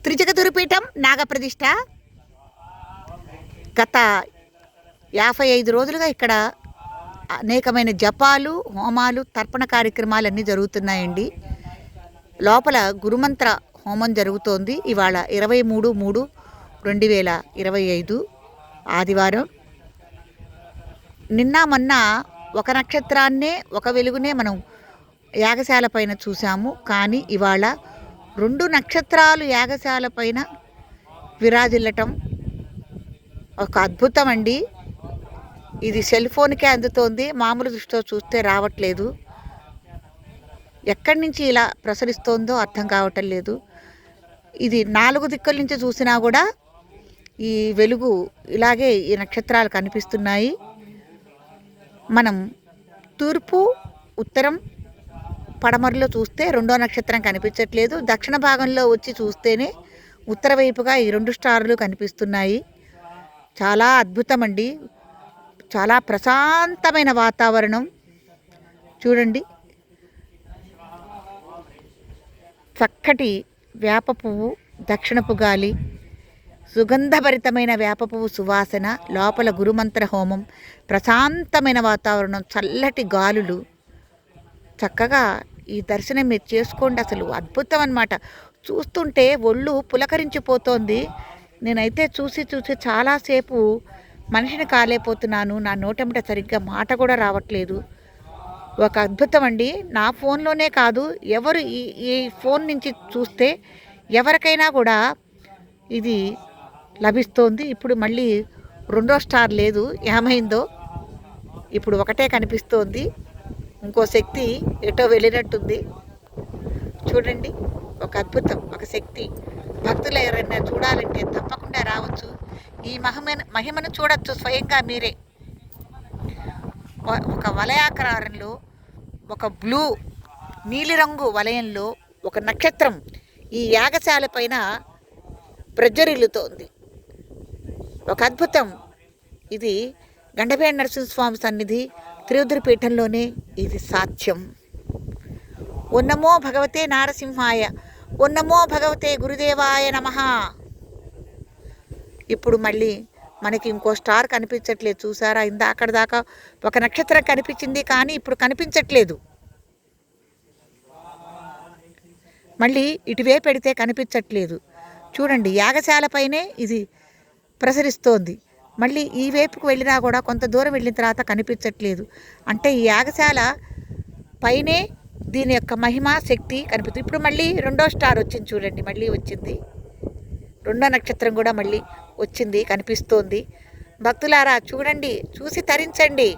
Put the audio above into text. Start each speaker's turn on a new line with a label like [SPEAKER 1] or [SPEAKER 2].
[SPEAKER 1] త్రిజగదురుపీఠం నాగప్రతిష్ఠ గత 55 రోజులుగా ఇక్కడ అనేకమైన జపాలు, హోమాలు, తర్పణ కార్యక్రమాలు అన్నీ జరుగుతున్నాయండి. లోపల గురుమంత్ర హోమం జరుగుతోంది. ఇవాళ 23/3/2025 ఆదివారం. నిన్న మొన్న ఒక నక్షత్రాన్నే, ఒక వెలుగునే మనం యాగశాల పైన చూసాము. కానీ ఇవాళ 2 నక్షత్రాలు యాగశాల పైన విరాజిల్లటం ఒక అద్భుతం అండి. ఇది సెల్ ఫోన్కే అందుతోంది, మామూలు దృష్టితో చూస్తే రావట్లేదు. ఎక్కడి నుంచి ఇలా ప్రసరిస్తోందో అర్థం కావటం లేదు. ఇది 4 దిక్కుల నుంచి చూసినా కూడా ఈ వెలుగు ఇలాగే ఈ నక్షత్రాలు కనిపిస్తున్నాయి. మనం తూర్పు, ఉత్తరం, పడమరలో చూస్తే 2వ నక్షత్రం కనిపించట్లేదు. దక్షిణ భాగంలో వచ్చి చూస్తేనే ఉత్తర వైపుగా ఈ 2 స్టార్లు కనిపిస్తున్నాయి. చాలా అద్భుతం అండి. చాలా ప్రశాంతమైన వాతావరణం చూడండి. చక్కటి వేప పువ్వు, దక్షిణపు గాలి, సుగంధభరితమైన వేప పువ్వు సువాసన, లోపల గురుమంత్ర హోమం, ప్రశాంతమైన వాతావరణం, చల్లటి గాలులు. చక్కగా ఈ దర్శనం మీరు చేసుకోండి. అసలు అద్భుతం అన్నమాట. చూస్తుంటే ఒళ్ళు పులకరించిపోతోంది. నేనైతే చూసి చాలాసేపు మనిషిని కాలేకపోతున్నాను. నా నోటెంబట సరిగ్గా మాట కూడా రావట్లేదు. ఒక అద్భుతం అండి. నా ఫోన్లోనే కాదు, ఎవరు ఈ ఫోన్ నుంచి చూస్తే ఎవరికైనా కూడా ఇది లభిస్తోంది. ఇప్పుడు మళ్ళీ 2వ స్టార్ లేదు, ఏమైందో. ఇప్పుడు ఒకటే కనిపిస్తోంది. ఇంకో శక్తి ఎటో వెళ్ళినట్టుంది. చూడండి, ఒక అద్భుతం, ఒక శక్తి. భక్తులు ఎవరైనా చూడాలంటే తప్పకుండా రావచ్చు. ఈ మహిమను చూడొచ్చు స్వయంగా మీరే. ఒక వలయాకారంలో, ఒక బ్లూ నీలిరంగు వలయంలో ఒక నక్షత్రం ఈ యాగశాల పైన ప్రజ్వరిల్లుతోంది. ఒక అద్భుతం. ఇది గండపేట నరసింహస్వామి సన్నిధి త్రివిధురపీఠంలోనే ఇది సాధ్యం. ఓన్నమో భగవతే నారసింహాయ, ఓన్నమో భగవతే గురుదేవాయ నమః. ఇప్పుడు మళ్ళీ మనకి ఇంకో స్టార్ కనిపించట్లేదు. చూసారా, అక్కడ దాకా ఒక నక్షత్రం కనిపించింది, కానీ ఇప్పుడు కనిపించట్లేదు. మళ్ళీ ఇటువే పెడితే కనిపించట్లేదు. చూడండి, యాగశాల పైనే ఇది ప్రసరిస్తోంది. మళ్ళీ ఈ వైపుకు వెళ్ళినా కూడా కొంత దూరం వెళ్ళిన తర్వాత కనిపించట్లేదు. అంటే ఈ యాగశాల పైనే దీని యొక్క మహిమ, శక్తి కనిపిస్తుంది. ఇప్పుడు మళ్ళీ 2వ స్టార్ వచ్చింది చూడండి, మళ్ళీ వచ్చింది. 2వ నక్షత్రం కూడా మళ్ళీ వచ్చింది, కనిపిస్తోంది. భక్తులారా చూడండి, చూసి తరించండి.